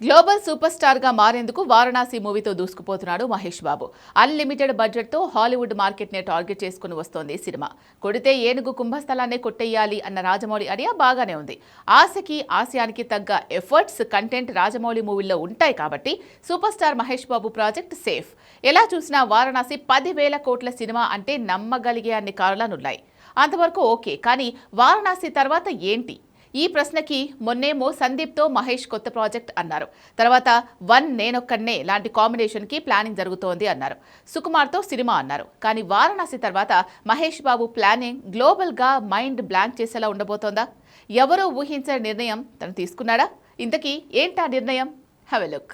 Global super star గా మారేందుకు వారణాసి మూవీతో దూసుకుపోతున్నాడు Mahesh Babu. Unlimited budget తో హాలీవుడ్ మార్కెట్ నే టార్గెట్ చేసుకుని వస్తోంది సినిమా. కొడితే ఏనుగు కుంభస్థలాన్ని కొట్టేయాలి అన్న రాజమౌళి ఐడియా బాగానే ఉంది. ఆశకి ఆశయానికి తగ్గ ఎఫర్ట్స్ కంటెంట్ రాజమౌళి మూవీలో ఉంటాయి కాబట్టి super star Mahesh Babu project safe. ఎలా చూసినా వారణాసి 10,000 కోట్ల సినిమా అంటే నమ్మగలిగే అన్ని కారణాలున్నాయి. అంతవరకు ఓకే, కానీ వారణాసి తర్వాత ఏంటి? ఈ ప్రశ్నకి మొన్నేమో సందీప్తో మహేష్ కొత్త ప్రాజెక్ట్ అన్నారు. తర్వాత వన్ నేనొక్కనే లాంటి కాంబినేషన్కి ప్లానింగ్ జరుగుతోంది అన్నారు. సుకుమార్తో సినిమా అన్నారు. కానీ వారణాసి తర్వాత Mahesh Babu planning గ్లోబల్గా mind blank చేసేలా ఉండబోతోందా? ఎవరూ ఊహించని నిర్ణయం తను తీసుకున్నాడా? ఇంతకీ ఏంటా నిర్ణయం? Have a look.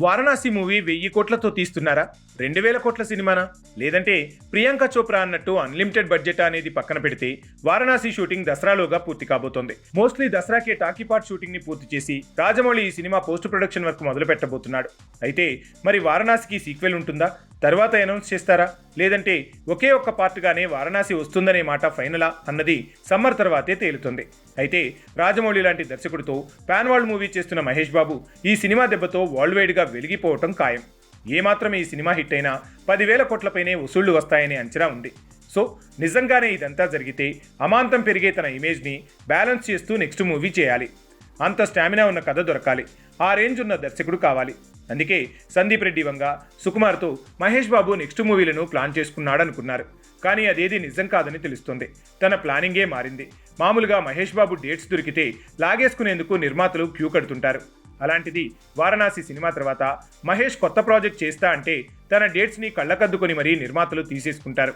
Varanasi movie 1000 కోట్లతో తీస్తున్నారా? 2000 కోట్ల సినిమానా? లేదంటే ప్రియాంక చోప్రా అన్నట్టు అన్లిమిటెడ్ బడ్జెట్ అనేది పక్కన పెడితే వారణాసి షూటింగ్ దసరాలోగా పూర్తి కాబోతోంది. మోస్ట్లీ దసరాకే టాకీపాట్ షూటింగ్ ని పూర్తి చేసి రాజమౌళి ఈ సినిమా పోస్ట్ ప్రొడక్షన్ వర్క్ మొదలు పెట్టబోతున్నాడు. అయితే మరి వారణాసికి సీక్వెల్ ఉంటుందా? తర్వాత అనౌన్స్ చేస్తారా? లేదంటే ఒకే ఒక్క పార్ట్గానే వారణాసి వస్తుందనే మాట ఫైనలా అన్నది సమ్మర్ తర్వాతే తేలుతుంది. అయితే రాజమౌళి లాంటి దర్శకుడితో పాన్ వరల్డ్ మూవీ చేస్తున్న మహేష్ బాబు ఈ సినిమా దెబ్బతో వరల్డ్ వైడ్ గా వెలిగిపోవటం ఖాయం. ఏమాత్రం ఈ సినిమా హిట్ అయినా 10,000 కోట్లపైనే వసూళ్లు వస్తాయనే అంచనా ఉంది. సో నిజంగానే ఇదంతా జరిగితే అమాంతం పెరిగే తన ఇమేజ్ని బ్యాలెన్స్ చేస్తూ నెక్స్ట్ మూవీ చేయాలి. అంత స్టామినా ఉన్న కథ దొరకాలి. ఆ రేంజ్ ఉన్న దర్శకుడు కావాలి. అందుకే సందీప్ రెడ్డి వంగ, సుకుమార్తో మహేష్ బాబు నెక్స్ట్ మూవీలను ప్లాన్ చేసుకున్నాడనుకున్నారు. కానీ అదేది నిజం కాదని తెలుస్తుంది. తన ప్లానింగే మారింది. మామూలుగా మహేష్ బాబు డేట్స్ దొరికితే లాగేసుకునేందుకు నిర్మాతలు క్యూ కడుతుంటారు. అలాంటిది వారణాసి సినిమా తర్వాత మహేష్ కొత్త ప్రాజెక్ట్ చేస్తా అంటే తన డేట్స్ని కళ్ళకద్దుకొని మరీ నిర్మాతలు తీసేసుకుంటారు.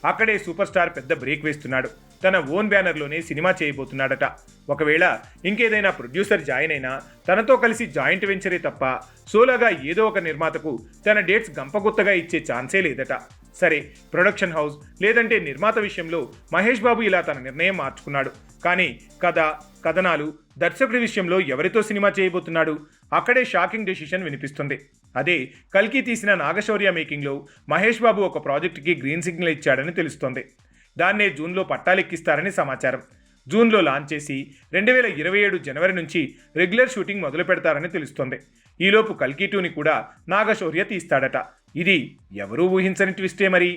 అక్కడే సూపర్ స్టార్ పెద్ద బ్రేక్ వేస్తున్నాడు. తన ఓన్ బ్యానర్లోనే సినిమా చేయబోతున్నాడట. ఒకవేళ ఇంకేదైనా ప్రొడ్యూసర్ జాయిన్ అయినా తనతో కలిసి జాయింట్ వెంచరే తప్ప సోలోగా ఏదో ఒక నిర్మాతకు తన డేట్స్ గంపగుత్తగా ఇచ్చే ఛాన్సే లేదట. సరే, ప్రొడక్షన్ హౌస్ లేదంటే నిర్మాత విషయంలో మహేష్ బాబు ఇలా తన నిర్ణయం మార్చుకున్నాడు. కానీ కథ, కథనాలు, దర్శకుడి విషయంలో ఎవరితో సినిమా చేయబోతున్నాడు? అక్కడే షాకింగ్ డెసిషన్ వినిపిస్తుంది. అదే కల్కి తీసిన నాగశౌర్య మేకింగ్లో మహేష్ బాబు ఒక ప్రాజెక్టుకి గ్రీన్ సిగ్నల్ ఇచ్చాడని తెలుస్తోంది. దాన్నే జూన్లో పట్టాలెక్కిస్తారని సమాచారం. జూన్లో లాంచ్ చేసి 2027 జనవరి నుంచి రెగ్యులర్ షూటింగ్ మొదలు పెడతారని తెలుస్తోంది. ఈలోపు కల్కి 2ని కూడా నాగశౌర్య తీస్తాడట. ఇది ఎవరూ ఊహించని ట్విస్టే మరి.